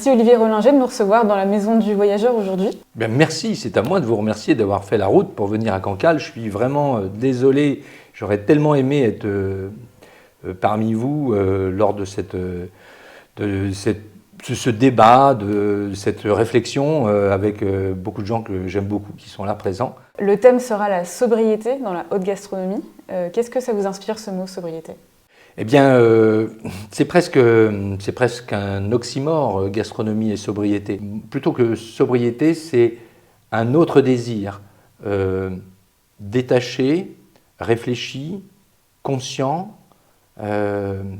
Merci Olivier Rollinger de nous recevoir dans la Maison du Voyageur aujourd'hui. Bien, merci, c'est à moi de vous remercier d'avoir fait la route pour venir à Cancale. Je suis vraiment désolé, j'aurais tellement aimé être parmi vous lors de ce débat, de cette réflexion avec beaucoup de gens que j'aime beaucoup qui sont là présents. Le thème sera la sobriété dans la haute gastronomie. Qu'est-ce que ça vous inspire ce mot sobriété ? Eh bien, c'est presque un oxymore, gastronomie et sobriété. Plutôt que sobriété, c'est un autre désir, détaché, réfléchi, conscient, une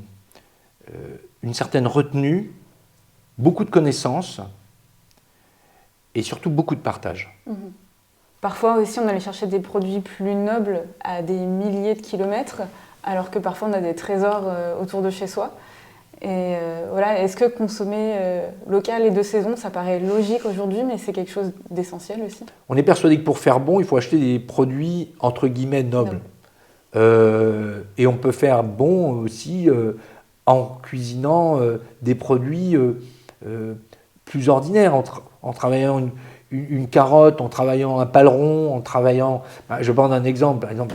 certaine retenue, beaucoup de connaissances et surtout beaucoup de partage. Parfois aussi, on allait chercher des produits plus nobles à des milliers de kilomètres, alors que parfois on a des trésors autour de chez soi. Et voilà, est-ce que consommer local et de saison, ça paraît logique aujourd'hui, mais c'est quelque chose d'essentiel aussi? On est persuadé que pour faire bon, il faut acheter des produits entre guillemets nobles. Et on peut faire bon aussi en cuisinant des produits plus ordinaires, en travaillant une carotte, en travaillant un paleron, en travaillant... Je prends un exemple, par exemple,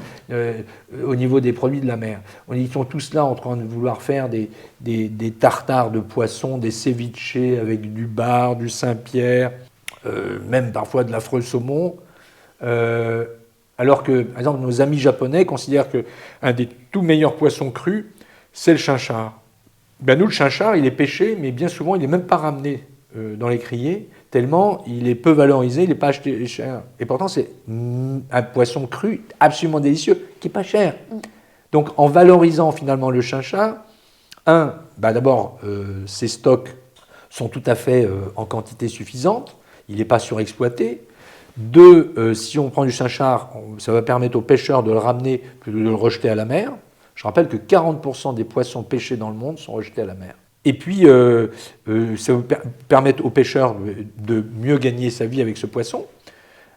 au niveau des produits de la mer. Ils sont tous là en train de vouloir faire des tartares de poisson, des ceviches avec du bar, du Saint-Pierre, même parfois de l'affreux saumon. Alors que, par exemple, nos amis japonais considèrent qu'un des tout meilleurs poissons crus, c'est le chinchard. Ben nous, le chinchard, il est pêché, mais bien souvent, il n'est même pas ramené dans les criées, tellement il est peu valorisé, il n'est pas acheté cher. Et pourtant, c'est un poisson cru absolument délicieux, qui n'est pas cher. Donc, en valorisant finalement le chinchard, d'abord, ses stocks sont tout à fait en quantité suffisante, il n'est pas surexploité. Deux, si on prend du chinchard, ça va permettre aux pêcheurs de le ramener plutôt que de le rejeter à la mer. Je rappelle que 40% des poissons pêchés dans le monde sont rejetés à la mer. Et puis, ça va permettre aux pêcheurs de mieux gagner sa vie avec ce poisson.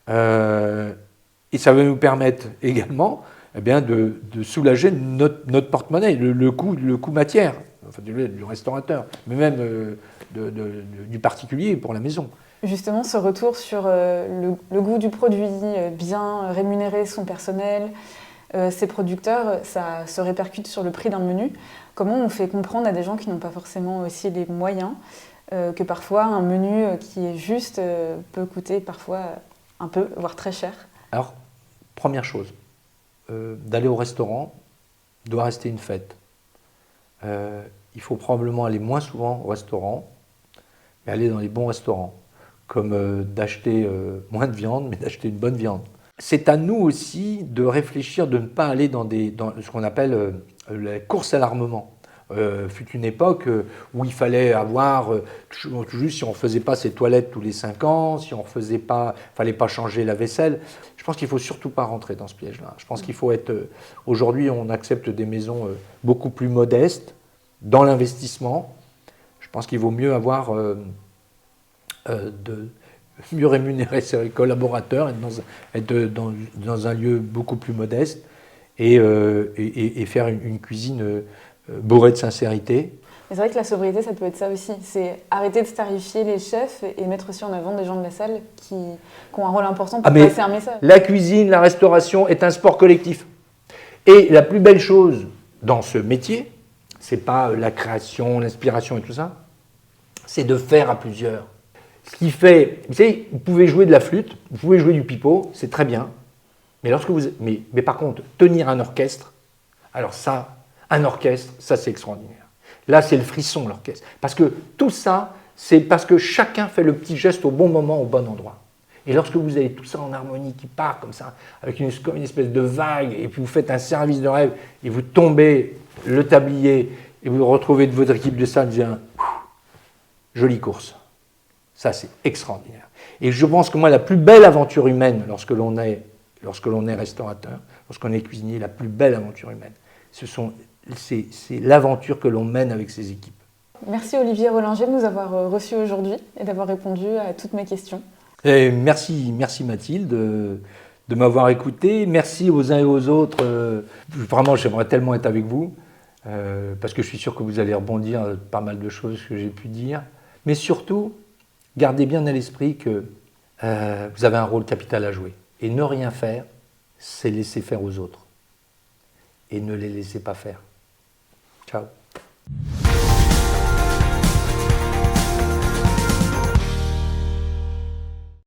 Et ça va nous permettre également de soulager notre porte-monnaie, le coût matière, enfin, du restaurateur, mais même du particulier pour la maison. Justement, ce retour sur le goût du produit, bien rémunérer son personnel, ses producteurs, ça se répercute sur le prix d'un menu. Comment on fait comprendre à des gens qui n'ont pas forcément aussi les moyens que parfois un menu qui est juste peut coûter parfois un peu, voire très cher? Alors, première chose, d'aller au restaurant doit rester une fête. Il faut probablement aller moins souvent au restaurant, mais aller dans les bons restaurants, comme d'acheter moins de viande, mais d'acheter une bonne viande. C'est à nous aussi de réfléchir, de ne pas aller dans ce qu'on appelle la course à l'armement. Fut une époque où il fallait avoir, tout juste si on ne faisait pas ses toilettes tous les 5 ans, si on ne faisait pas, fallait pas changer la vaisselle. Je pense qu'il ne faut surtout pas rentrer dans ce piège-là. Je pense qu'il faut être... Aujourd'hui, on accepte des maisons beaucoup plus modestes dans l'investissement. Je pense qu'il vaut mieux avoir... mieux rémunérer ses collaborateurs, être dans un lieu beaucoup plus modeste et faire une cuisine bourrée de sincérité. C'est vrai que la sobriété, ça peut être ça aussi. C'est arrêter de starifier les chefs et mettre aussi en avant des gens de la salle qui ont un rôle important pour passer un message. La cuisine, la restauration est un sport collectif. Et la plus belle chose dans ce métier, c'est pas la création, l'inspiration et tout ça, c'est de faire à plusieurs. Ce qui fait, vous savez, vous pouvez jouer de la flûte, vous pouvez jouer du pipeau, c'est très bien. Mais par contre, tenir un orchestre, alors ça, un orchestre, ça c'est extraordinaire. Là, c'est le frisson, l'orchestre. Parce que tout ça, c'est parce que chacun fait le petit geste au bon moment, au bon endroit. Et lorsque vous avez tout ça en harmonie qui part comme ça, avec comme une espèce de vague, et puis vous faites un service de rêve, et vous tombez le tablier, et vous retrouvez de votre équipe de salle, jolie course. Ça, c'est extraordinaire. Et je pense que moi, la plus belle aventure humaine, lorsque l'on est restaurateur, lorsqu'on est cuisinier, la plus belle aventure humaine, c'est l'aventure que l'on mène avec ses équipes. Merci Olivier Rollinger de nous avoir reçus aujourd'hui et d'avoir répondu à toutes mes questions. Et merci Mathilde de m'avoir écouté. Merci aux uns et aux autres. Vraiment, j'aimerais tellement être avec vous, parce que je suis sûr que vous allez rebondir pas mal de choses que j'ai pu dire. Mais surtout, gardez bien à l'esprit que vous avez un rôle capital à jouer. Et ne rien faire, c'est laisser faire aux autres. Et ne les laissez pas faire. Ciao.